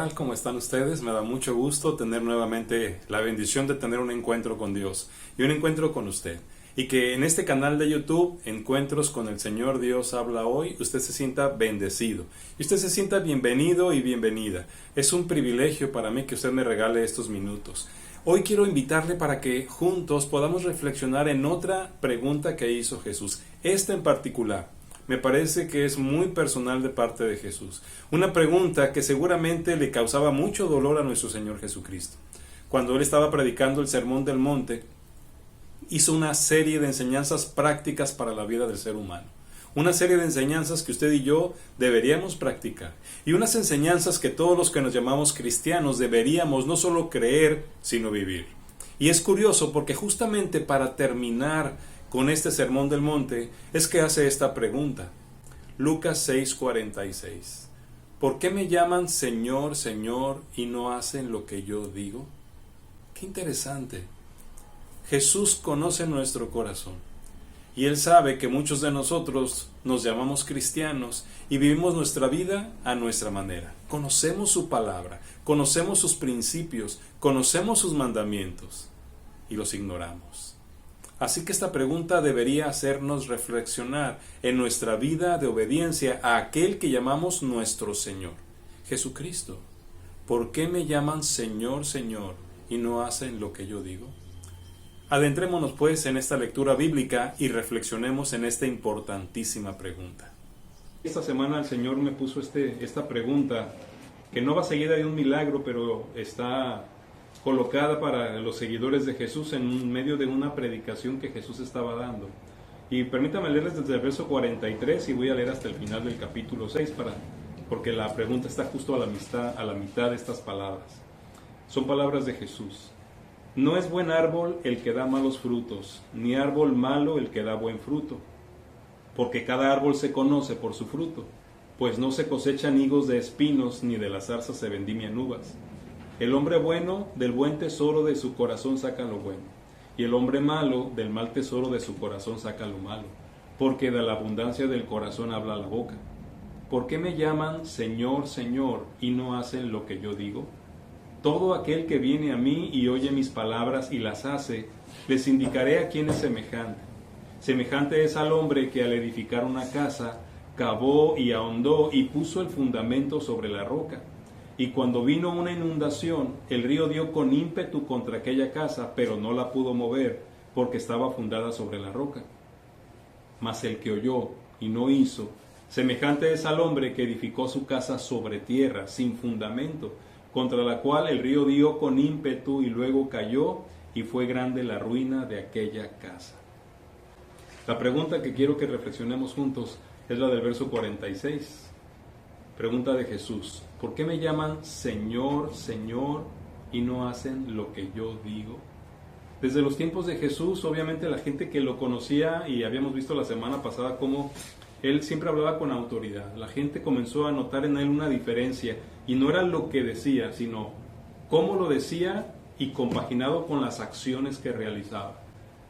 tal? ¿Cómo están ustedes? Me da mucho gusto tener nuevamente la bendición de tener un encuentro con Dios y un encuentro con usted. Y que en este canal de YouTube, Encuentros con el Señor Dios habla hoy, usted se sienta bendecido. Y usted se sienta bienvenido y bienvenida. Es un privilegio para mí que usted me regale estos minutos. Hoy quiero invitarle para que juntos podamos reflexionar en otra pregunta que hizo Jesús. Esta en particular me parece que es muy personal de parte de Jesús. Una pregunta que seguramente le causaba mucho dolor a nuestro Señor Jesucristo. Cuando Él estaba predicando el Sermón del Monte, hizo una serie de enseñanzas prácticas para la vida del ser humano. Una serie de enseñanzas que usted y yo deberíamos practicar. Y unas enseñanzas que todos los que nos llamamos cristianos deberíamos no solo creer, sino vivir. Y es curioso porque justamente para terminar con este Sermón del Monte es que hace esta pregunta. Lucas 6:46. ¿Por qué me llaman Señor, Señor y no hacen lo que yo digo? Qué interesante. Jesús conoce nuestro corazón y Él sabe que muchos de nosotros nos llamamos cristianos y vivimos nuestra vida a nuestra manera. Conocemos su palabra, conocemos sus principios, conocemos sus mandamientos y los ignoramos. Así que esta pregunta debería hacernos reflexionar en nuestra vida de obediencia a aquel que llamamos nuestro Señor, Jesucristo. ¿Por qué me llaman Señor, Señor y no hacen lo que yo digo? Adentrémonos pues en esta lectura bíblica y reflexionemos en esta importantísima pregunta. Esta semana el Señor me puso esta pregunta que no va seguida de un milagro, pero está colocada para los seguidores de Jesús en medio de una predicación que Jesús estaba dando. Y permítame leerles desde el verso 43 y voy a leer hasta el final del capítulo 6 porque la pregunta está justo a la mitad de estas palabras. Son palabras de Jesús. No es buen árbol el que da malos frutos, ni árbol malo el que da buen fruto, porque cada árbol se conoce por su fruto, pues no se cosechan higos de espinos, ni de las zarzas se vendimian uvas. El hombre bueno del buen tesoro de su corazón saca lo bueno, y el hombre malo del mal tesoro de su corazón saca lo malo, porque de la abundancia del corazón habla la boca. ¿Por qué me llaman Señor, Señor, y no hacen lo que yo digo? Todo aquel que viene a mí y oye mis palabras y las hace, les indicaré a quién es semejante. Semejante es al hombre que al edificar una casa, cavó y ahondó y puso el fundamento sobre la roca. Y cuando vino una inundación, el río dio con ímpetu contra aquella casa, pero no la pudo mover, porque estaba fundada sobre la roca. Mas el que oyó y no hizo, semejante es al hombre que edificó su casa sobre tierra, sin fundamento, contra la cual el río dio con ímpetu y luego cayó, y fue grande la ruina de aquella casa. La pregunta que quiero que reflexionemos juntos es la del verso 46. Pregunta de Jesús. ¿Por qué me llaman Señor, Señor y no hacen lo que yo digo? Desde los tiempos de Jesús, obviamente la gente que lo conocía, y habíamos visto la semana pasada cómo Él siempre hablaba con autoridad. La gente comenzó a notar en Él una diferencia, y no era lo que decía, sino cómo lo decía y compaginado con las acciones que realizaba.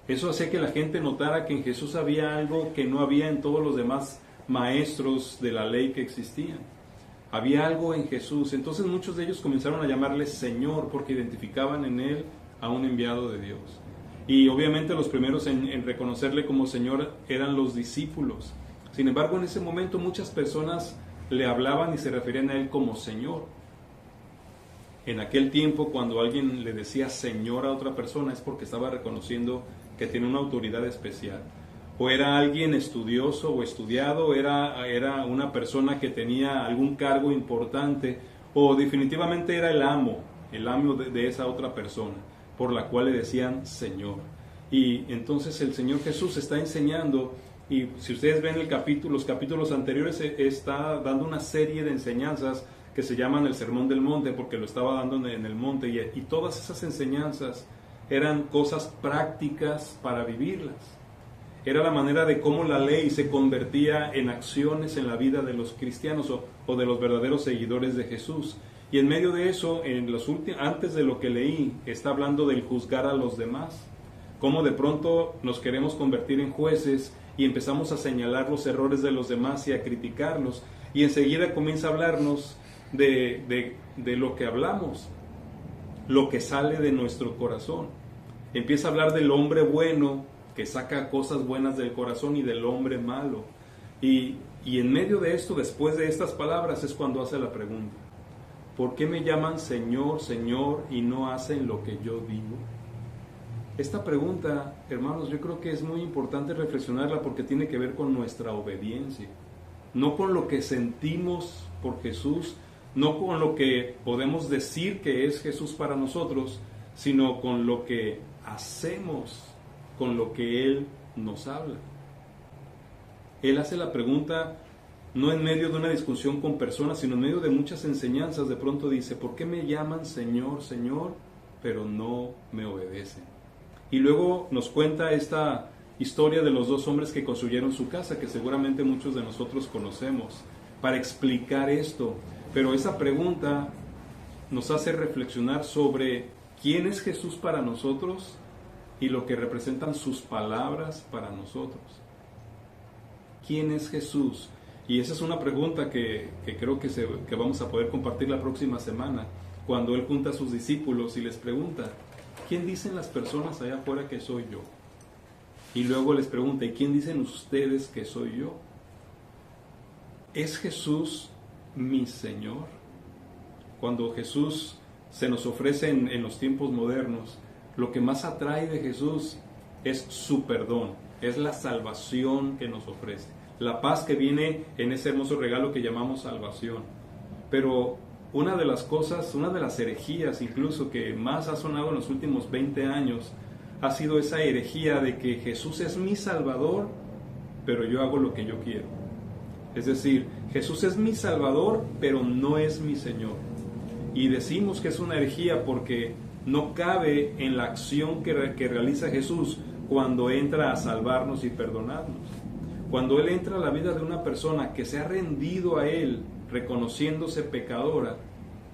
Eso hacía que la gente notara que en Jesús había algo que no había en todos los demás maestros de la ley que existían. Había algo en Jesús. Entonces muchos de ellos comenzaron a llamarle Señor porque identificaban en Él a un enviado de Dios. Y obviamente los primeros en reconocerle como Señor eran los discípulos. Sin embargo, en ese momento muchas personas le hablaban y se referían a Él como Señor. En aquel tiempo, cuando alguien le decía Señor a otra persona, es porque estaba reconociendo que tiene una autoridad especial. O era alguien estudioso o estudiado, era una persona que tenía algún cargo importante, o definitivamente era el amo de esa otra persona, por la cual le decían Señor. Y entonces el Señor Jesús está enseñando, y si ustedes ven los capítulos anteriores, está dando una serie de enseñanzas que se llaman el Sermón del Monte, porque lo estaba dando en el monte, y todas esas enseñanzas eran cosas prácticas para vivirlas. Era la manera de cómo la ley se convertía en acciones en la vida de los cristianos o de los verdaderos seguidores de Jesús. Y en medio de eso, antes de lo que leí, está hablando del juzgar a los demás. Cómo de pronto nos queremos convertir en jueces y empezamos a señalar los errores de los demás y a criticarlos. Y enseguida comienza a hablarnos de lo que hablamos, lo que sale de nuestro corazón. Empieza a hablar del hombre bueno, que saca cosas buenas del corazón, y del hombre malo. Y en medio de esto, después de estas palabras, es cuando hace la pregunta: ¿por qué me llaman Señor, Señor, y no hacen lo que yo digo? Esta pregunta, hermanos, yo creo que es muy importante reflexionarla, porque tiene que ver con nuestra obediencia. No con lo que sentimos por Jesús, no con lo que podemos decir que es Jesús para nosotros, sino con lo que hacemos, con lo que Él nos habla. Él hace la pregunta no en medio de una discusión con personas, sino en medio de muchas enseñanzas. De pronto dice: ¿por qué me llaman Señor, Señor, pero no me obedecen? Y luego nos cuenta esta historia de los dos hombres que construyeron su casa, que seguramente muchos de nosotros conocemos, para explicar esto. Pero esa pregunta nos hace reflexionar sobre quién es Jesús para nosotros y lo que representan sus palabras para nosotros. ¿Quién es Jesús? Y esa es una pregunta que creo que vamos a poder compartir la próxima semana, cuando Él junta a sus discípulos y les pregunta: ¿quién dicen las personas allá afuera que soy yo? Y luego les pregunta: ¿y quién dicen ustedes que soy yo? ¿Es Jesús mi Señor? Cuando Jesús se nos ofrece en los tiempos modernos, lo que más atrae de Jesús es su perdón, es la salvación que nos ofrece, la paz que viene en ese hermoso regalo que llamamos salvación. Pero una de las cosas, una de las herejías incluso que más ha sonado en los últimos 20 años, ha sido esa herejía de que Jesús es mi Salvador, pero yo hago lo que yo quiero. Es decir, Jesús es mi Salvador, pero no es mi Señor. Y decimos que es una herejía porque no cabe en la acción que realiza Jesús cuando entra a salvarnos y perdonarnos. Cuando Él entra a la vida de una persona que se ha rendido a Él, reconociéndose pecadora,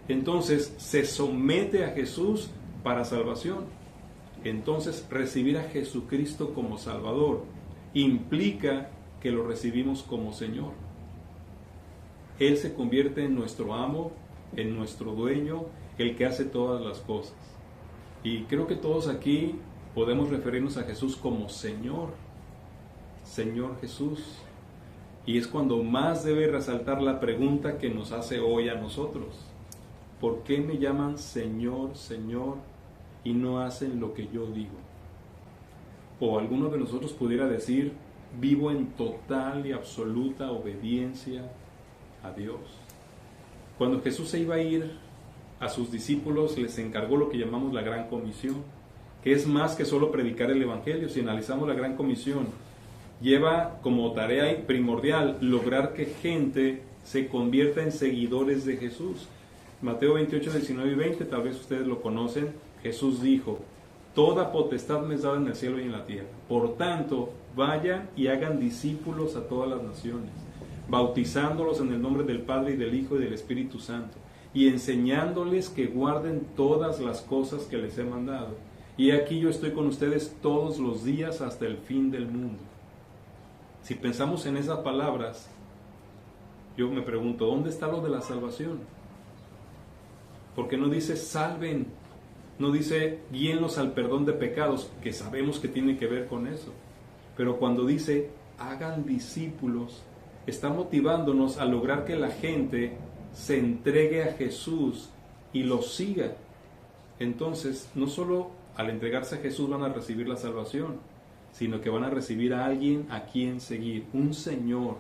entonces se somete a Jesús para salvación. Entonces, recibir a Jesucristo como Salvador implica que lo recibimos como Señor. Él se convierte en nuestro amo, en nuestro dueño, el que hace todas las cosas. Y creo que todos aquí podemos referirnos a Jesús como Señor, Señor Jesús. Y es cuando más debe resaltar la pregunta que nos hace hoy a nosotros: ¿por qué me llaman Señor, Señor, y no hacen lo que yo digo? O alguno de nosotros pudiera decir: vivo en total y absoluta obediencia a Dios. Cuando Jesús se iba a ir, a sus discípulos les encargó lo que llamamos la Gran Comisión, que es más que solo predicar el Evangelio. Si analizamos la Gran Comisión, lleva como tarea primordial lograr que gente se convierta en seguidores de Jesús. Mateo 28, 19 y 20, tal vez ustedes lo conocen. Jesús dijo: toda potestad me es dada en el cielo y en la tierra. Por tanto, vayan y hagan discípulos a todas las naciones, bautizándolos en el nombre del Padre y del Hijo y del Espíritu Santo, y enseñándoles que guarden todas las cosas que les he mandado. Y aquí yo estoy con ustedes todos los días hasta el fin del mundo. Si pensamos en esas palabras, yo me pregunto: ¿dónde está lo de la salvación? Porque no dice salven, no dice guíenlos al perdón de pecados, que sabemos que tiene que ver con eso. Pero cuando dice hagan discípulos, está motivándonos a lograr que la gente se entregue a Jesús y lo siga. Entonces, no solo al entregarse a Jesús van a recibir la salvación, sino que van a recibir a alguien a quien seguir, un Señor,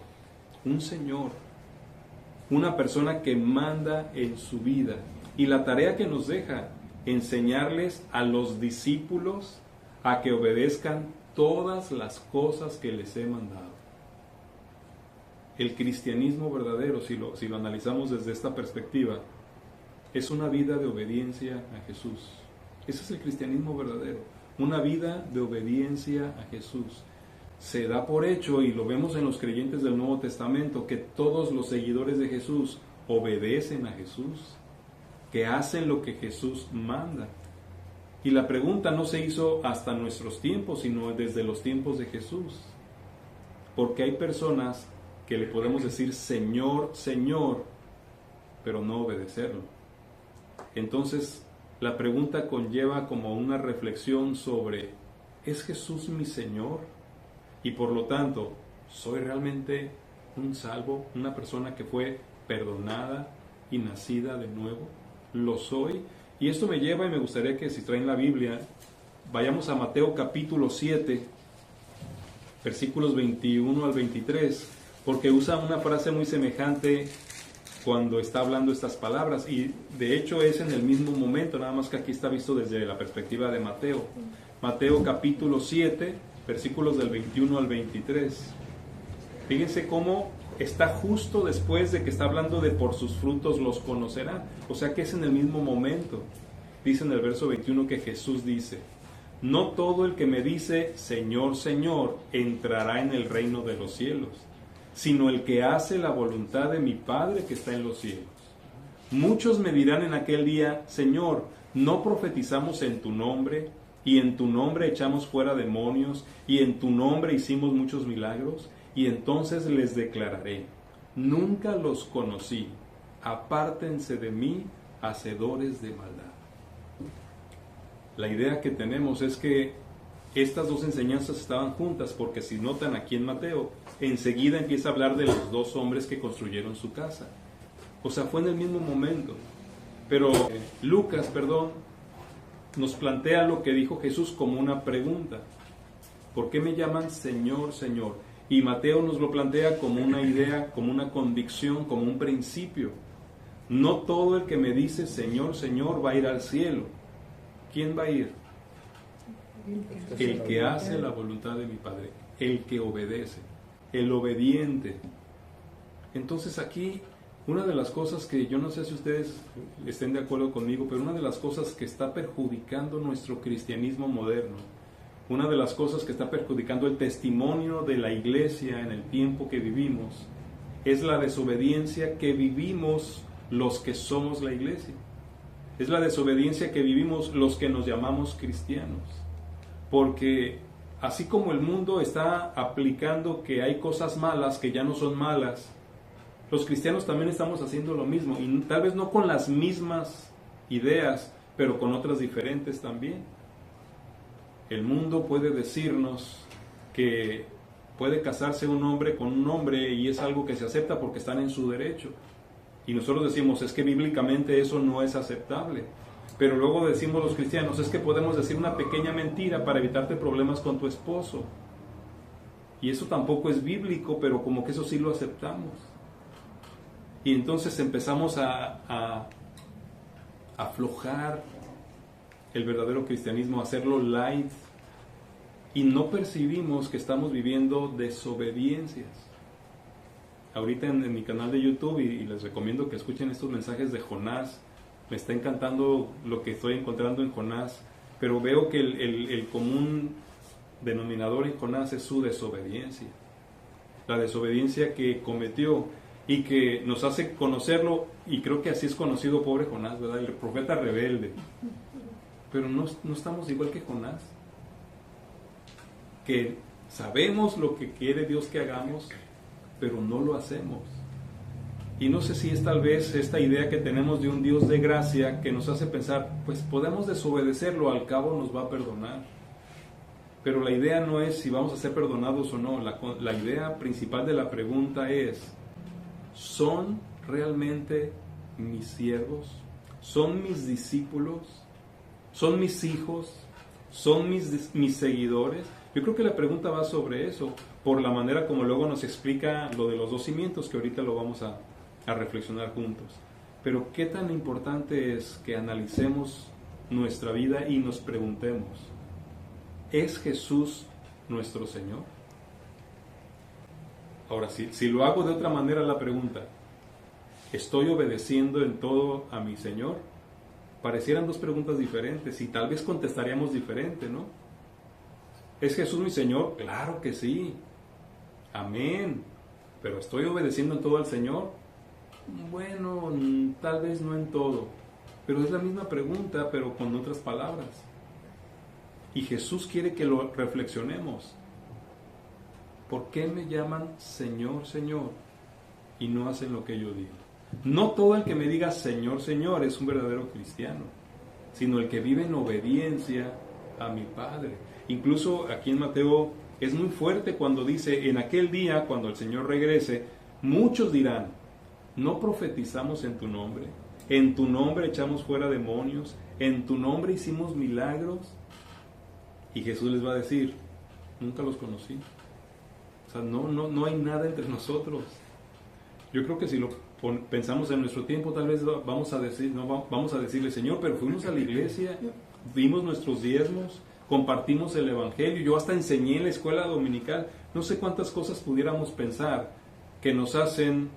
una persona que manda en su vida. Y la tarea que nos deja: enseñarles a los discípulos a que obedezcan todas las cosas que les he mandado. El cristianismo verdadero, si lo analizamos desde esta perspectiva, es una vida de obediencia a Jesús. Ese es el cristianismo verdadero, una vida de obediencia a Jesús. Se da por hecho, y lo vemos en los creyentes del Nuevo Testamento, que todos los seguidores de Jesús obedecen a Jesús, que hacen lo que Jesús manda. Y la pregunta no se hizo hasta nuestros tiempos, sino desde los tiempos de Jesús. Porque hay personas que le podemos decir Señor, Señor, pero no obedecerlo. Entonces, la pregunta conlleva como una reflexión sobre, ¿es Jesús mi Señor? Y por lo tanto, ¿soy realmente un salvo, una persona que fue perdonada y nacida de nuevo? ¿Lo soy? Y esto me lleva, y me gustaría que si traen la Biblia, vayamos a Mateo capítulo 7, versículos 21 al 23, porque usa una frase muy semejante cuando está hablando estas palabras, y de hecho es en el mismo momento, nada más que aquí está visto desde la perspectiva de Mateo. Mateo capítulo 7, versículos del 21 al 23. Fíjense cómo está justo después de que está hablando de por sus frutos los conocerán. O sea que es en el mismo momento. Dice en el verso 21 que Jesús dice, no todo el que me dice, Señor, Señor, entrará en el reino de los cielos, sino el que hace la voluntad de mi Padre que está en los cielos. Muchos me dirán en aquel día, Señor, ¿no profetizamos en tu nombre? Y en tu nombre echamos fuera demonios, y en tu nombre hicimos muchos milagros. Y entonces les declararé, nunca los conocí, apártense de mí, hacedores de maldad. La idea que tenemos es que estas dos enseñanzas estaban juntas, porque si notan aquí en Mateo, enseguida empieza a hablar de los dos hombres que construyeron su casa. O sea, fue en el mismo momento. Pero Lucas, nos plantea lo que dijo Jesús como una pregunta. ¿Por qué me llaman Señor, Señor? Y Mateo nos lo plantea como una idea, como una convicción, como un principio. No todo el que me dice Señor, Señor va a ir al cielo. ¿Quién va a ir? El que hace la voluntad de mi Padre, el que obedece, el obediente. Entonces aquí, una de las cosas que yo no sé si ustedes estén de acuerdo conmigo, pero una de las cosas que está perjudicando nuestro cristianismo moderno, una de las cosas que está perjudicando el testimonio de la iglesia en el tiempo que vivimos, es la desobediencia que vivimos los que somos la iglesia. Es la desobediencia que vivimos los que nos llamamos cristianos. Porque así como el mundo está aplicando que hay cosas malas que ya no son malas, los cristianos también estamos haciendo lo mismo, y tal vez no con las mismas ideas, pero con otras diferentes también. El mundo puede decirnos que puede casarse un hombre con un hombre y es algo que se acepta porque están en su derecho. Y nosotros decimos, es que bíblicamente eso no es aceptable. Pero luego decimos los cristianos, es que podemos decir una pequeña mentira para evitarte problemas con tu esposo. Y eso tampoco es bíblico, pero como que eso sí lo aceptamos. Y entonces empezamos a aflojar el verdadero cristianismo, a hacerlo light, y no percibimos que estamos viviendo desobediencias. Ahorita en mi canal de YouTube, y les recomiendo que escuchen estos mensajes de Jonás, me está encantando lo que estoy encontrando en Jonás, pero veo que el común denominador en Jonás es su desobediencia, la desobediencia que cometió y que nos hace conocerlo, y creo que así es conocido, pobre Jonás, ¿verdad? El profeta rebelde. Pero no estamos igual que Jonás, que sabemos lo que quiere Dios que hagamos, pero no lo hacemos. Y no sé si es tal vez esta idea que tenemos de un Dios de gracia que nos hace pensar, pues podemos desobedecerlo, al cabo nos va a perdonar. Pero la idea no es si vamos a ser perdonados o no. La idea principal de la pregunta es, ¿son realmente mis siervos? ¿Son mis discípulos? ¿Son mis hijos? ¿Son mis seguidores? Yo creo que la pregunta va sobre eso, por la manera como luego nos explica lo de los dos cimientos, que ahorita lo vamos a reflexionar juntos. Pero qué tan importante es que analicemos nuestra vida y nos preguntemos, ¿es Jesús nuestro Señor? Ahora, si lo hago de otra manera la pregunta, ¿estoy obedeciendo en todo a mi Señor? Parecieran dos preguntas diferentes y tal vez contestaríamos diferente, ¿no? ¿Es Jesús mi Señor? Claro que sí. Amén. ¿Pero estoy obedeciendo en todo al Señor? Bueno, tal vez no en todo. Pero es la misma pregunta, pero con otras palabras. Y Jesús quiere que lo reflexionemos. ¿Por qué me llaman Señor, Señor y no hacen lo que yo digo? No todo el que me diga Señor, Señor es un verdadero cristiano, sino el que vive en obediencia a mi Padre. Incluso aquí en Mateo es muy fuerte cuando dice, en aquel día, cuando el Señor regrese, muchos dirán, ¿no profetizamos en tu nombre? ¿En tu nombre echamos fuera demonios? ¿En tu nombre hicimos milagros? Y Jesús les va a decir, nunca los conocí. O sea, no hay nada entre nosotros. Yo creo que si lo pensamos en nuestro tiempo, tal vez vamos a decirle, Señor, pero fuimos a la iglesia, dimos nuestros diezmos, compartimos el evangelio, yo hasta enseñé en la escuela dominical. No sé cuántas cosas pudiéramos pensar que nos hacen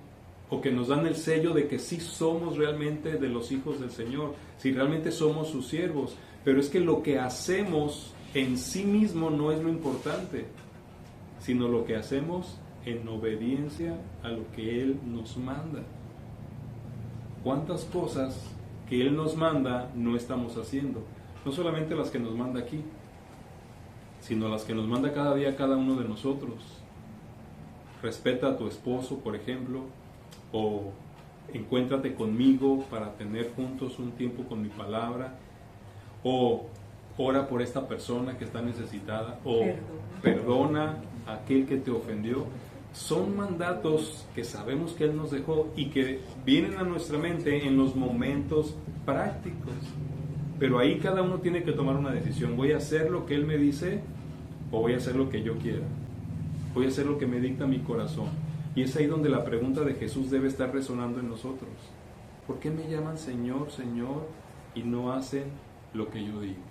o que nos dan el sello de que sí somos realmente de los hijos del Señor, si realmente somos sus siervos. Pero es que lo que hacemos en sí mismo no es lo importante, sino lo que hacemos en obediencia a lo que Él nos manda. ¿Cuántas cosas que Él nos manda no estamos haciendo? No solamente las que nos manda aquí, sino las que nos manda cada día cada uno de nosotros. Respeta a tu esposo, por ejemplo, o encuéntrate conmigo para tener juntos un tiempo con mi palabra, o ora por esta persona que está necesitada, o perdona a aquel que te ofendió. Son mandatos que sabemos que Él nos dejó y que vienen a nuestra mente en los momentos prácticos. Pero ahí cada uno tiene que tomar una decisión. ¿Voy a hacer lo que Él me dice o voy a hacer lo que yo quiera? Voy a hacer lo que me dicta mi corazón. Y es ahí donde la pregunta de Jesús debe estar resonando en nosotros. ¿Por qué me llaman Señor, Señor y no hacen lo que yo digo?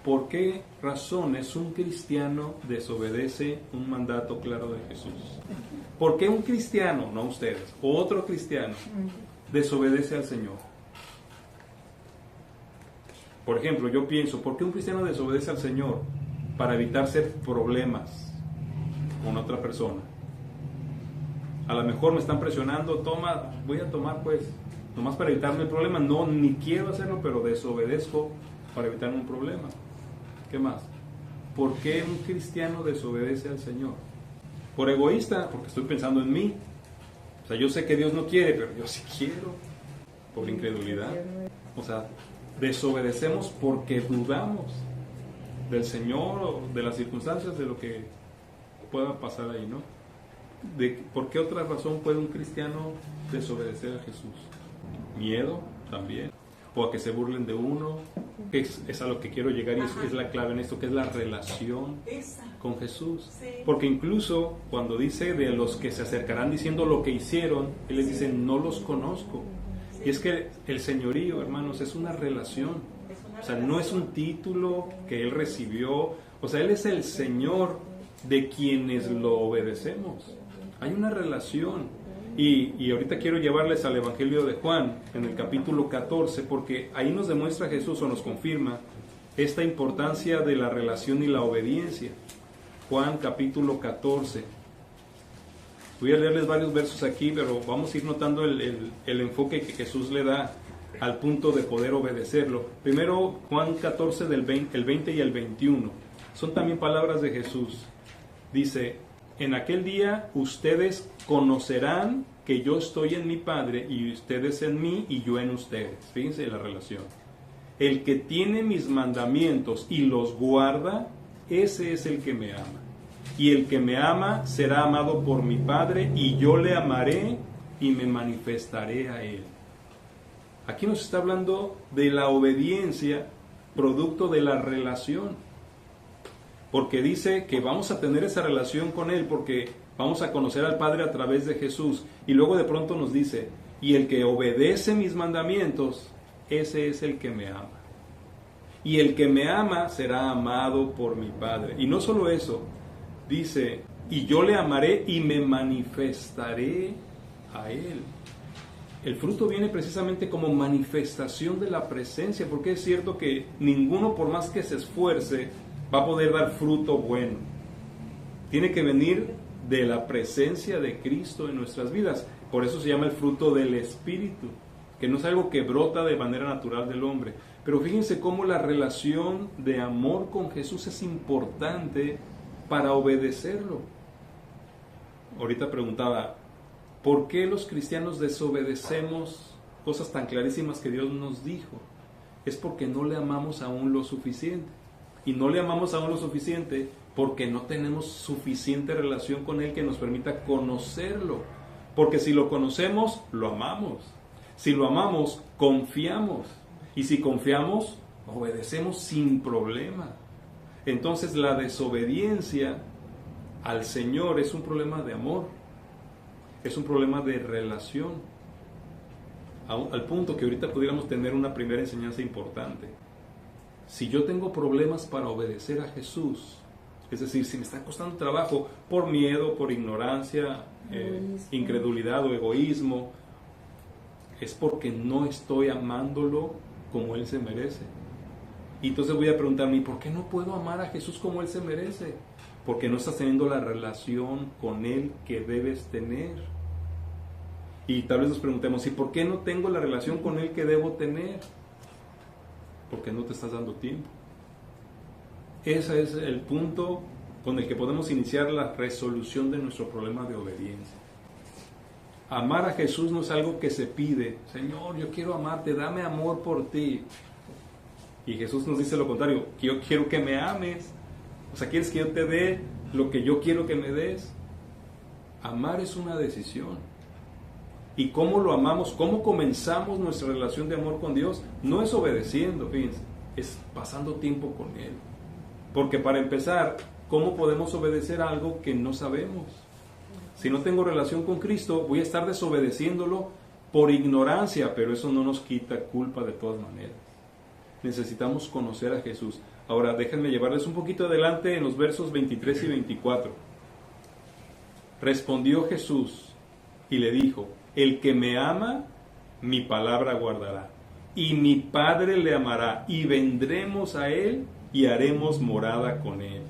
¿Por qué razones un cristiano desobedece un mandato claro de Jesús? ¿Por qué un cristiano, no ustedes, otro cristiano, desobedece al Señor? Por ejemplo, yo pienso, ¿por qué un cristiano desobedece al Señor? Para evitarse problemas con otra persona. A lo mejor me están presionando, voy a tomar pues, nomás para evitarme el problema. No, ni quiero hacerlo, pero desobedezco para evitarme un problema. ¿Qué más? ¿Por qué un cristiano desobedece al Señor? Por egoísta, porque estoy pensando en mí. O sea, yo sé que Dios no quiere, pero yo sí quiero. Por incredulidad. O sea, desobedecemos porque dudamos del Señor o de las circunstancias, de lo que pueda pasar ahí, ¿no? ¿Por qué otra razón puede un cristiano desobedecer a Jesús? Miedo también. O a que se burlen de uno. Es a lo que quiero llegar y es la clave en esto, que es la relación con Jesús. Porque incluso cuando dice de los que se acercarán diciendo lo que hicieron, Él les dice, no los conozco. Y es que el señorío, hermanos, es una relación. O sea, no es un título que Él recibió. O sea, Él es el Señor de quienes lo obedecemos. Hay una relación. Y ahorita quiero llevarles al Evangelio de Juan, en el capítulo 14, porque ahí nos demuestra Jesús o nos confirma esta importancia de la relación y la obediencia. Juan capítulo 14. Voy a leerles varios versos aquí, pero vamos a ir notando el enfoque que Jesús le da al punto de poder obedecerlo. Primero, Juan 14, el 20 y el 21. Son también palabras de Jesús. Dice, en aquel día ustedes conocerán que yo estoy en mi Padre y ustedes en mí y yo en ustedes. Fíjense la relación. El que tiene mis mandamientos y los guarda, ese es el que me ama. Y el que me ama será amado por mi Padre y yo le amaré y me manifestaré a él. Aquí nos está hablando de la obediencia, producto de la relación. Porque dice que vamos a tener esa relación con Él porque vamos a conocer al Padre a través de Jesús. Y luego de pronto nos dice, y el que obedece mis mandamientos, ese es el que me ama. Y el que me ama será amado por mi Padre. Y no solo eso, dice, y yo le amaré y me manifestaré a Él. El fruto viene precisamente como manifestación de la presencia, porque es cierto que ninguno, por más que se esfuerce, va a poder dar fruto bueno. Tiene que venir de la presencia de Cristo en nuestras vidas. Por eso se llama el fruto del Espíritu, que no es algo que brota de manera natural del hombre. Pero fíjense cómo la relación de amor con Jesús es importante para obedecerlo. Ahorita preguntaba, ¿Por qué los cristianos desobedecemos cosas tan clarísimas que Dios nos dijo? Es porque no le amamos aún lo suficiente. Y no le amamos aún lo suficiente porque no tenemos suficiente relación con Él que nos permita conocerlo. Porque si lo conocemos, lo amamos. Si lo amamos, confiamos. Y si confiamos, obedecemos sin problema. Entonces la desobediencia al Señor es un problema de amor. Es un problema de relación. Al punto que ahorita pudiéramos tener una primera enseñanza importante. Si yo tengo problemas para obedecer a Jesús, es decir, si me está costando trabajo por miedo, por ignorancia, incredulidad o egoísmo, es porque no estoy amándolo como Él se merece. Y entonces voy a preguntarme, ¿y por qué no puedo amar a Jesús como Él se merece? Porque no estás teniendo la relación con Él que debes tener. Y tal vez nos preguntemos, ¿y por qué no tengo la relación con Él que debo tener? Porque no te estás dando tiempo. Ese es el punto con el que podemos iniciar la resolución de nuestro problema de obediencia. Amar a Jesús no es algo que se pide. Señor, yo quiero amarte, dame amor por ti. Y Jesús nos dice lo contrario, que yo quiero que me ames. O sea, ¿quieres que yo te dé lo que yo quiero que me des? Amar es una decisión. ¿Y cómo lo amamos? ¿Cómo comenzamos nuestra relación de amor con Dios? No es obedeciendo, fíjense, es pasando tiempo con Él. Porque para empezar, ¿cómo podemos obedecer algo que no sabemos? Si no tengo relación con Cristo, voy a estar desobedeciéndolo por ignorancia, pero eso no nos quita culpa de todas maneras. Necesitamos conocer a Jesús. Ahora, déjenme llevarles un poquito adelante en los versos 23 y 24. Respondió Jesús y le dijo, el que me ama, mi palabra guardará, y mi Padre le amará, y vendremos a él y haremos morada con él.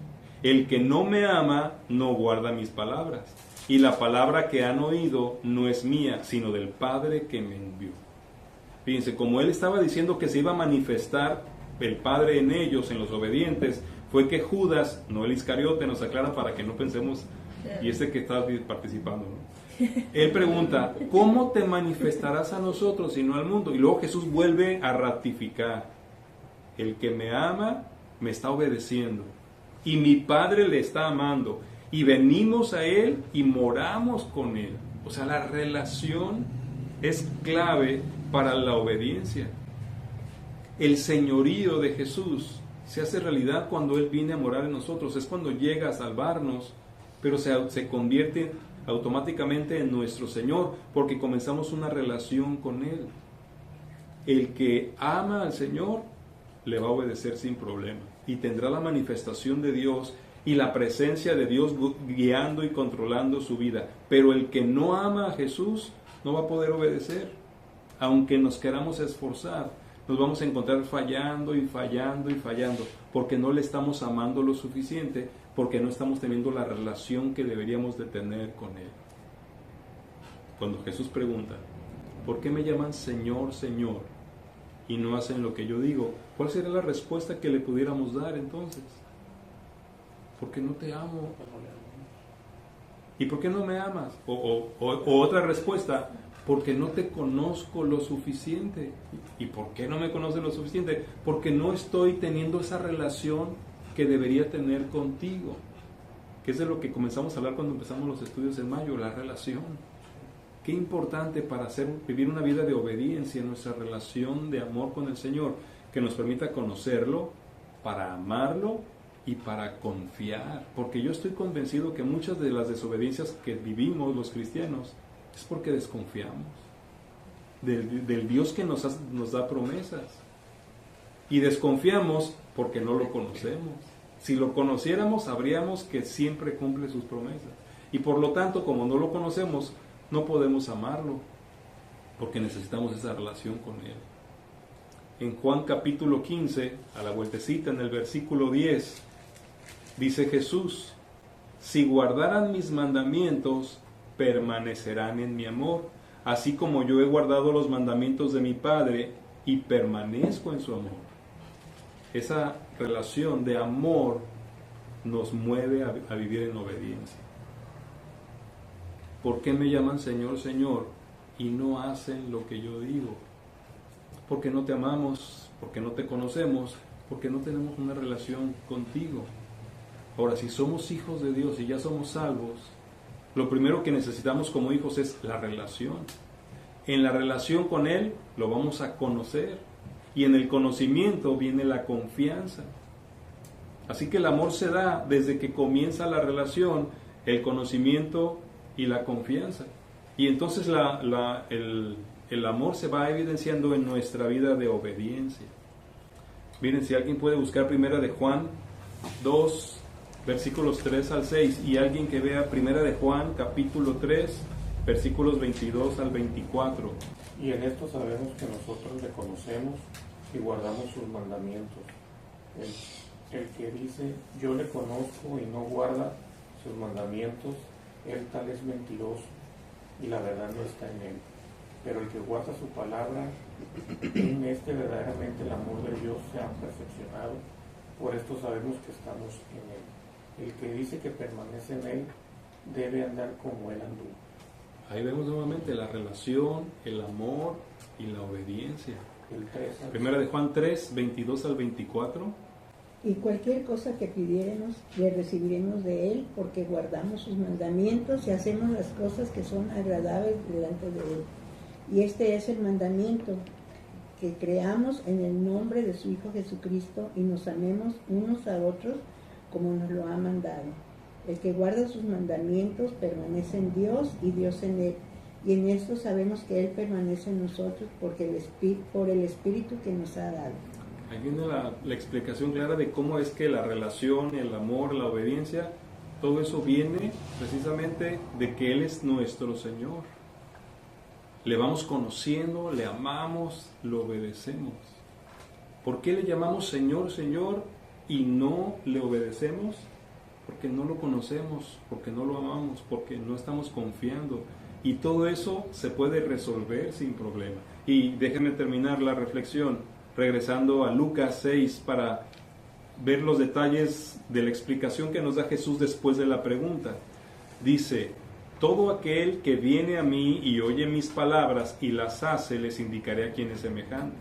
El que no me ama, no guarda mis palabras, y la palabra que han oído no es mía, sino del Padre que me envió. Fíjense, como él estaba diciendo que se iba a manifestar el Padre en ellos, en los obedientes, fue que Judas, no el Iscariote, nos aclara para que no pensemos, y que está participando, ¿no? Él pregunta, ¿cómo te manifestarás a nosotros y no al mundo? Y luego Jesús vuelve a ratificar, el que me ama me está obedeciendo y mi Padre le está amando y venimos a Él y moramos con Él. O sea, la relación es clave para la obediencia. El señorío de Jesús se hace realidad cuando Él viene a morar en nosotros, es cuando llega a salvarnos, pero se convierte automáticamente en nuestro Señor, porque comenzamos una relación con Él. El que ama al Señor le va a obedecer sin problema y tendrá la manifestación de Dios y la presencia de Dios guiando y controlando su vida. Pero el que no ama a Jesús no va a poder obedecer. Aunque nos queramos esforzar, nos vamos a encontrar fallando y fallando y fallando, porque no le estamos amando lo suficiente, porque no estamos teniendo la relación que deberíamos de tener con Él. Cuando Jesús pregunta, ¿por qué me llaman Señor, Señor, y no hacen lo que yo digo? ¿Cuál sería la respuesta que le pudiéramos dar entonces? Porque no te amo. ¿Y por qué no me amas? O otra respuesta, porque no te conozco lo suficiente. ¿Y por qué no me conoces lo suficiente? Porque no estoy teniendo esa relación que debería tener contigo, que es de lo que comenzamos a hablar cuando empezamos los estudios en mayo, la relación. Qué importante para vivir una vida de obediencia, nuestra relación de amor con el Señor, que nos permita conocerlo, para amarlo y para confiar, porque yo estoy convencido que muchas de las desobediencias que vivimos los cristianos es porque desconfiamos del Dios que nos da promesas, y desconfiamos porque no lo conocemos. Si lo conociéramos, sabríamos que siempre cumple sus promesas, y por lo tanto, como no lo conocemos, no podemos amarlo, porque necesitamos esa relación con Él. En Juan capítulo 15, a la vueltecita, en el versículo 10, dice Jesús, si guardaran mis mandamientos, permanecerán en mi amor, así como yo he guardado los mandamientos de mi Padre y permanezco en su amor. Esa relación de amor nos mueve a vivir en obediencia. ¿por qué me llaman Señor, Señor y no hacen lo que yo digo? Porque no te amamos, porque no te conocemos, porque no tenemos una relación contigo. Ahora, si somos hijos de Dios y ya somos salvos, lo primero que necesitamos como hijos es la relación. En la relación con Él lo vamos a conocer, y en el conocimiento viene la confianza. Así que el amor se da desde que comienza la relación, el conocimiento y la confianza. Y entonces el amor se va evidenciando en nuestra vida de obediencia. Miren, si alguien puede buscar primera de Juan 2, versículos 3 al 6, y alguien que vea primera de Juan, capítulo 3, versículos 22 al 24. Y en esto sabemos que nosotros le conocemos y guardamos sus mandamientos. El que dice, yo le conozco y no guarda sus mandamientos, él tal es mentiroso, y la verdad no está en él. Pero el que guarda su palabra, en este verdaderamente el amor de Dios se ha perfeccionado. Por esto sabemos que estamos en él. El que dice que permanece en él, debe andar como él anduvo. Ahí vemos nuevamente la relación, el amor y la obediencia. Primera de Juan 3, 22 al 24. Y cualquier cosa que pidiéremos, le recibiremos de Él, porque guardamos sus mandamientos y hacemos las cosas que son agradables delante de Él. Y este es el mandamiento, que creamos en el nombre de su Hijo Jesucristo y nos amemos unos a otros como nos lo ha mandado. El que guarda sus mandamientos permanece en Dios y Dios en él. Y en esto sabemos que Él permanece en nosotros por el Espíritu que nos ha dado. Ahí viene la explicación clara de cómo es que la relación, el amor, la obediencia, todo eso viene precisamente de que Él es nuestro Señor. Le vamos conociendo, le amamos, lo obedecemos. ¿Por qué le llamamos Señor, Señor y no le obedecemos? Porque no lo conocemos, porque no lo amamos, porque no estamos confiando. Y todo eso se puede resolver sin problema. Y déjenme terminar la reflexión regresando a Lucas 6 para ver los detalles de la explicación que nos da Jesús después de la pregunta. Dice, todo aquel que viene a mí y oye mis palabras y las hace, les indicaré a quién es semejante.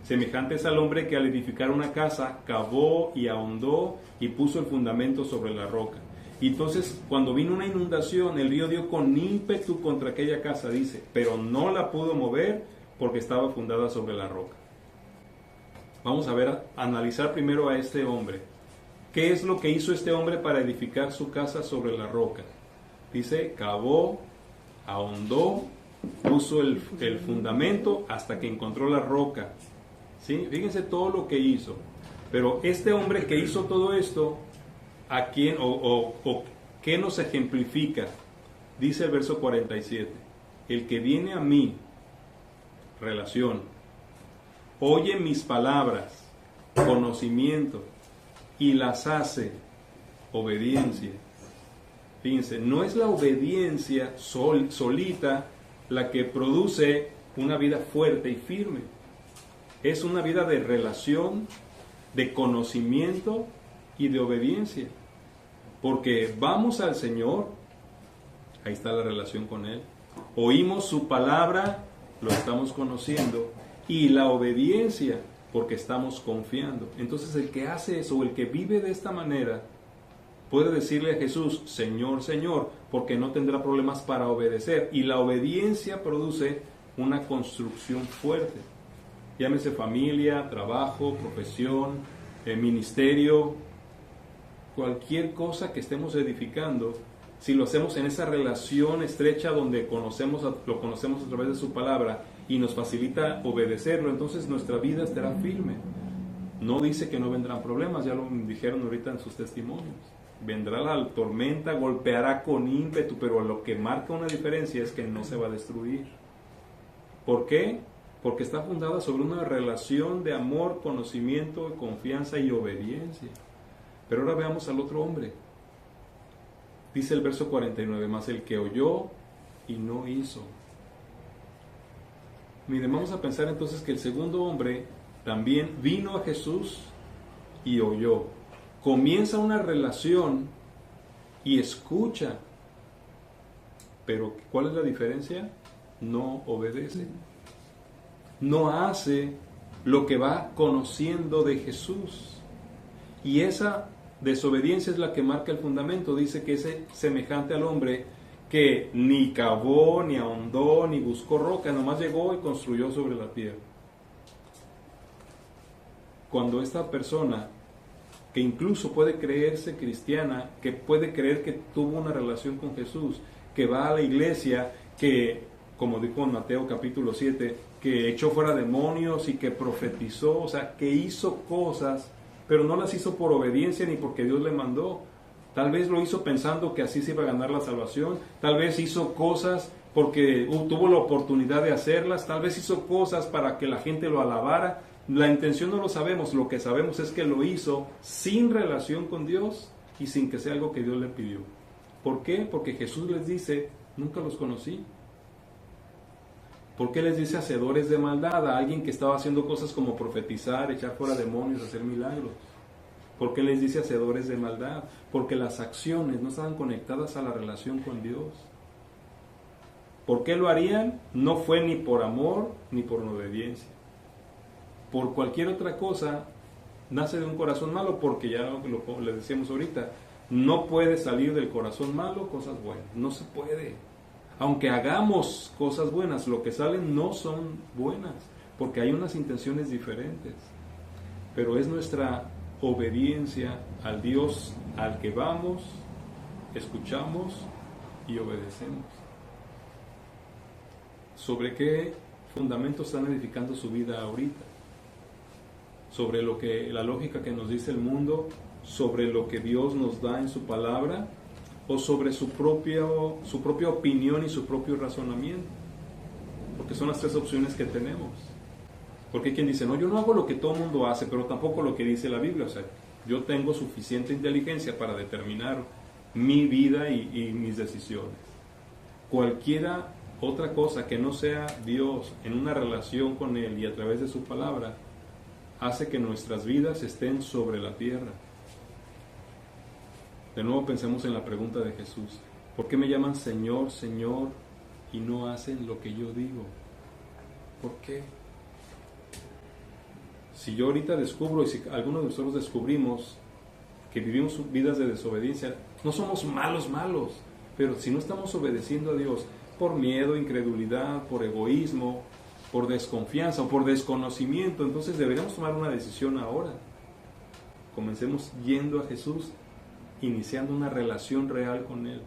Semejante es al hombre que al edificar una casa, cavó y ahondó y puso el fundamento sobre la roca. Y entonces, cuando vino una inundación, el río dio con ímpetu contra aquella casa, dice, pero no la pudo mover porque estaba fundada sobre la roca. Vamos a ver, analizar primero a este hombre. ¿Qué es lo que hizo este hombre para edificar su casa sobre la roca? Dice, cavó, ahondó, puso el fundamento hasta que encontró la roca. ¿Sí? Fíjense todo lo que hizo. Pero este hombre que hizo todo esto, ¿a quién o qué nos ejemplifica? Dice el verso 47. El que viene a mí, relación, oye mis palabras, conocimiento, y las hace, obediencia. Fíjense, no es la obediencia solita la que produce una vida fuerte y firme. Es una vida de relación, de conocimiento y de obediencia. Porque vamos al Señor, ahí está la relación con Él. Oímos su palabra, lo estamos conociendo. Y la obediencia, porque estamos confiando. Entonces el que hace eso, el que vive de esta manera, puede decirle a Jesús, Señor, Señor, porque no tendrá problemas para obedecer. Y la obediencia produce una construcción fuerte. Llámese familia, trabajo, profesión, ministerio, cualquier cosa que estemos edificando. Si lo hacemos en esa relación estrecha donde lo conocemos a través de su palabra y nos facilita obedecerlo, entonces nuestra vida estará firme. No dice que no vendrán problemas, ya lo dijeron ahorita en sus testimonios. Vendrá la tormenta, golpeará con ímpetu, pero lo que marca una diferencia es que no se va a destruir. ¿Por qué? Porque está fundada sobre una relación de amor, conocimiento, confianza y obediencia. Pero ahora veamos al otro hombre. Dice el verso 49, más el que oyó y no hizo. Miren, vamos a pensar entonces que el segundo hombre también vino a Jesús y oyó. Comienza una relación y escucha. Pero ¿cuál es la diferencia? No obedece. No hace lo que va conociendo de Jesús. Y esa desobediencia es la que marca el fundamento. Dice que es semejante al hombre que ni cavó, ni ahondó, ni buscó roca, nomás llegó y construyó sobre la tierra. Cuando esta persona, que incluso puede creerse cristiana, que puede creer que tuvo una relación con Jesús, que va a la iglesia, que, como dijo en Mateo capítulo 7, que echó fuera demonios y que profetizó, o sea, que hizo cosas, pero no las hizo por obediencia ni porque Dios le mandó. Tal vez lo hizo pensando que así se iba a ganar la salvación, tal vez hizo cosas porque tuvo la oportunidad de hacerlas, tal vez hizo cosas para que la gente lo alabara. La intención no lo sabemos, lo que sabemos es que lo hizo sin relación con Dios y sin que sea algo que Dios le pidió. ¿Por qué? Porque Jesús les dice, nunca los conocí. ¿Por qué les dice hacedores de maldad a alguien que estaba haciendo cosas como profetizar, echar fuera demonios, hacer milagros? ¿Por qué les dice hacedores de maldad? Porque las acciones no estaban conectadas a la relación con Dios. ¿Por qué lo harían? No fue ni por amor ni por obediencia. Por cualquier otra cosa, nace de un corazón malo, porque ya le decíamos ahorita, no puede salir del corazón malo cosas buenas, no se puede. Aunque hagamos cosas buenas, lo que salen no son buenas, porque hay unas intenciones diferentes. Pero es nuestra obediencia al Dios al que vamos, escuchamos y obedecemos. ¿Sobre qué fundamento están edificando su vida ahorita? ¿Sobre lo que la lógica que nos dice el mundo, sobre lo que Dios nos da en su palabra, o sobre su propia opinión y su propio razonamiento? Porque son las tres opciones que tenemos. Porque hay quien dice, no, yo no hago lo que todo el mundo hace, pero tampoco lo que dice la Biblia. O sea, yo tengo suficiente inteligencia para determinar mi vida y mis decisiones. Cualquiera otra cosa que no sea Dios en una relación con Él y a través de su palabra, hace que nuestras vidas estén sobre la tierra. De nuevo pensemos en la pregunta de Jesús. ¿Por qué me llaman Señor, Señor y no hacen lo que yo digo? ¿Por qué? Si yo ahorita descubro, y si algunos de nosotros descubrimos que vivimos vidas de desobediencia, no somos malos, pero si no estamos obedeciendo a Dios por miedo, incredulidad, por egoísmo, por desconfianza o por desconocimiento, entonces deberíamos tomar una decisión ahora. Comencemos yendo a Jesús, iniciando una relación real con Él.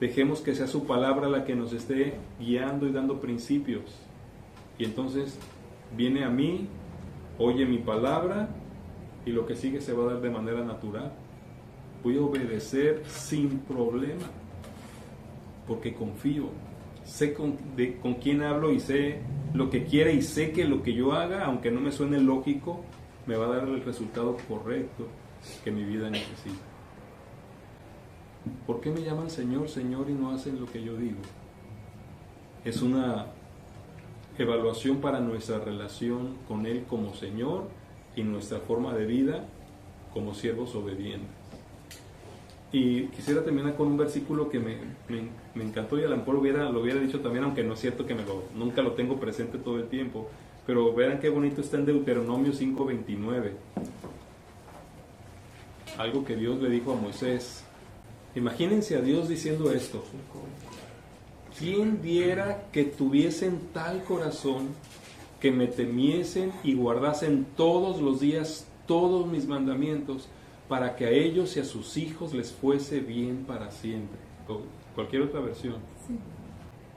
Dejemos que sea su palabra la que nos esté guiando y dando principios. Y entonces viene a mí, oye mi palabra, y lo que sigue se va a dar de manera natural. Voy a obedecer sin problema, porque confío. Sé con quién hablo y sé lo que quiere, y sé que lo que yo haga, aunque no me suene lógico, me va a dar el resultado correcto que mi vida necesita. ¿Por qué me llaman Señor, Señor y no hacen lo que yo digo? Es una evaluación para nuestra relación con Él como Señor y nuestra forma de vida como siervos obedientes. Y quisiera terminar con un versículo que me encantó, y a lo mejor lo hubiera dicho también, aunque no es cierto que nunca lo tengo presente todo el tiempo, pero vean qué bonito está en Deuteronomio 5:29. Algo que Dios le dijo a Moisés. Imagínense a Dios diciendo esto: ¿quién diera que tuviesen tal corazón que me temiesen y guardasen todos los días todos mis mandamientos, para que a ellos y a sus hijos les fuese bien para siempre? O cualquier otra versión. Sí.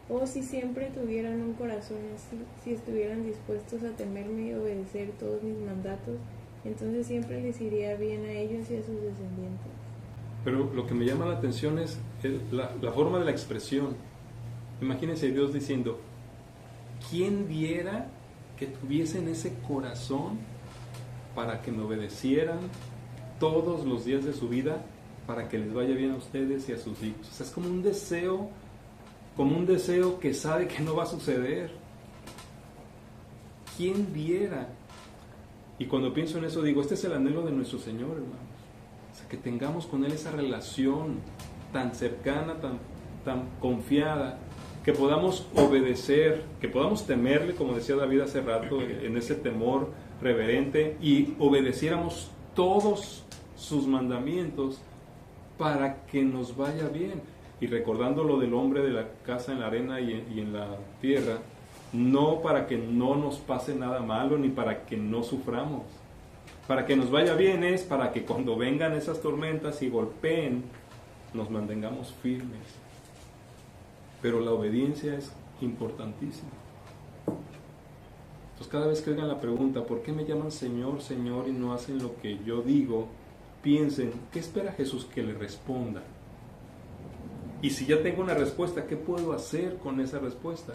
O si siempre tuvieran un corazón así, si estuvieran dispuestos a temerme y obedecer todos mis mandatos, entonces siempre les iría bien a ellos y a sus descendientes. Pero lo que me llama la atención es la forma de la expresión. Imagínense Dios diciendo: ¿quién viera que tuviesen ese corazón para que me obedecieran todos los días de su vida, para que les vaya bien a ustedes y a sus hijos? O sea, es como un deseo que sabe que no va a suceder. ¿Quién viera? Y cuando pienso en eso digo, este es el anhelo de nuestro Señor, hermanos. O sea, que tengamos con Él esa relación tan cercana, tan confiada, que podamos obedecer, que podamos temerle, como decía David hace rato, en ese temor reverente, y obedeciéramos todos sus mandamientos para que nos vaya bien. Y recordando lo del hombre de la casa en la arena y en la tierra, no para que no nos pase nada malo, ni para que no suframos. Para que nos vaya bien es para que cuando vengan esas tormentas y golpeen, nos mantengamos firmes. Pero la obediencia es importantísima. Entonces cada vez que oigan la pregunta, ¿por qué me llaman Señor, Señor y no hacen lo que yo digo? Piensen, ¿qué espera Jesús que le responda? Y si ya tengo una respuesta, ¿qué puedo hacer con esa respuesta?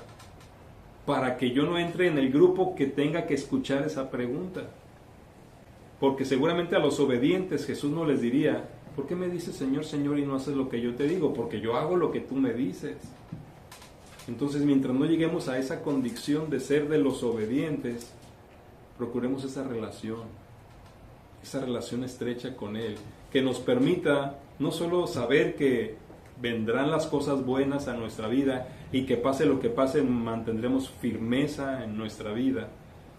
Para que yo no entre en el grupo que tenga que escuchar esa pregunta. Porque seguramente a los obedientes Jesús no les diría, ¿por qué me dices Señor, Señor y no haces lo que yo te digo? Porque yo hago lo que tú me dices. Entonces, mientras no lleguemos a esa convicción de ser de los obedientes, procuremos esa relación estrecha con Él, que nos permita no solo saber que vendrán las cosas buenas a nuestra vida y que pase lo que pase, mantendremos firmeza en nuestra vida,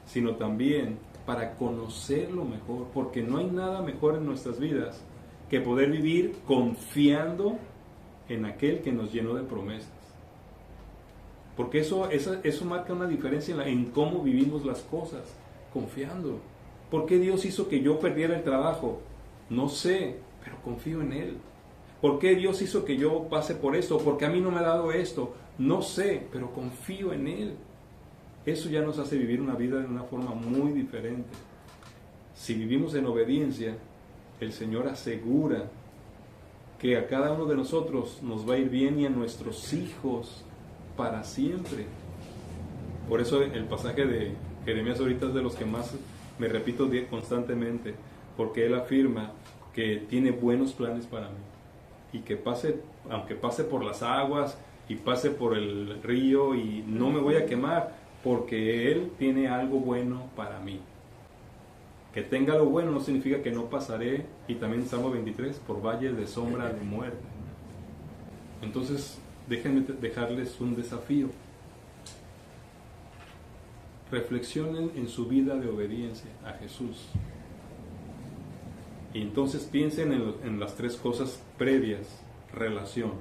sino también para conocerlo mejor, porque no hay nada mejor en nuestras vidas que poder vivir confiando en aquel que nos llenó de promesas. Porque eso marca una diferencia en cómo vivimos las cosas, confiando. ¿Por qué Dios hizo que yo perdiera el trabajo? No sé, pero confío en Él. ¿Por qué Dios hizo que yo pase por esto? ¿Por qué a mí no me ha dado esto? No sé, pero confío en Él. Eso ya nos hace vivir una vida de una forma muy diferente. Si vivimos en obediencia, el Señor asegura que a cada uno de nosotros nos va a ir bien y a nuestros hijos para siempre. Por eso el pasaje de Jeremías ahorita es de los que más me repito constantemente, porque él afirma que tiene buenos planes para mí y que aunque pase por las aguas y pase por el río y no me voy a quemar, porque Él tiene algo bueno para mí. Que tenga lo bueno no significa que no pasaré, y también Salmo 23, por valles de sombra de muerte. Entonces, déjenme dejarles un desafío. Reflexionen en su vida de obediencia a Jesús. Y entonces piensen en las tres cosas previas. Relación.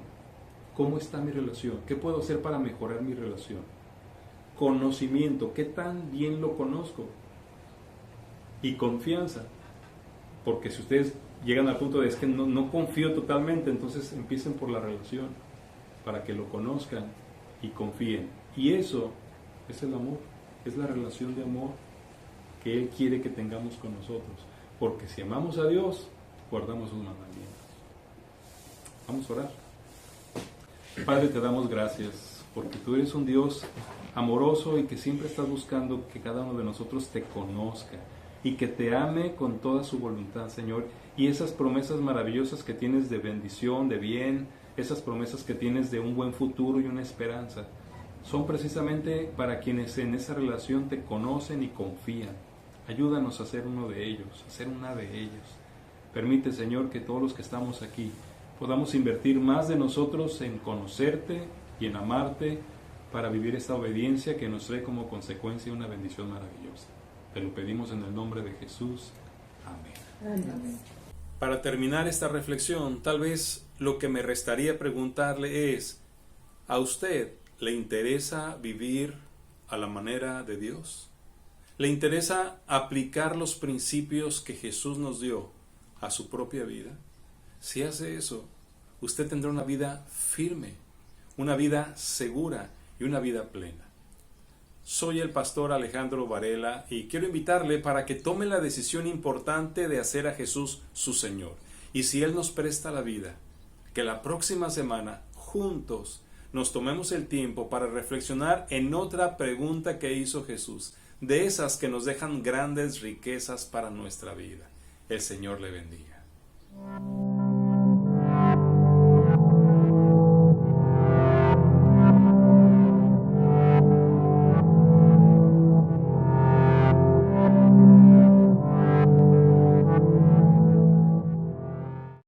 ¿Cómo está mi relación? ¿Qué puedo hacer para mejorar mi relación? Conocimiento. ¿Qué tan bien lo conozco? Y confianza. Porque si ustedes llegan al punto de es que no confío totalmente, entonces empiecen por la relación, para que lo conozcan y confíen. Y eso es el amor, es la relación de amor que Él quiere que tengamos con nosotros. Porque si amamos a Dios, guardamos sus mandamientos. Vamos a orar. Padre, te damos gracias, porque tú eres un Dios amoroso y que siempre estás buscando que cada uno de nosotros te conozca y que te ame con toda su voluntad, Señor. Y esas promesas maravillosas que tienes de bendición, de bien, esas promesas que tienes de un buen futuro y una esperanza, son precisamente para quienes en esa relación te conocen y confían. Ayúdanos a ser uno de ellos, a ser una de ellos. Permite, Señor, que todos los que estamos aquí podamos invertir más de nosotros en conocerte y en amarte para vivir esta obediencia que nos trae como consecuencia una bendición maravillosa. Te lo pedimos en el nombre de Jesús. Amén. Amén. Para terminar esta reflexión, tal vez lo que me restaría preguntarle es, ¿a usted le interesa vivir a la manera de Dios? ¿Le interesa aplicar los principios que Jesús nos dio a su propia vida? Si hace eso, usted tendrá una vida firme, una vida segura y una vida plena. Soy el pastor Alejandro Varela y quiero invitarle para que tome la decisión importante de hacer a Jesús su Señor. Y si Él nos presta la vida, que la próxima semana juntos nos tomemos el tiempo para reflexionar en otra pregunta que hizo Jesús, de esas que nos dejan grandes riquezas para nuestra vida. El Señor le bendiga.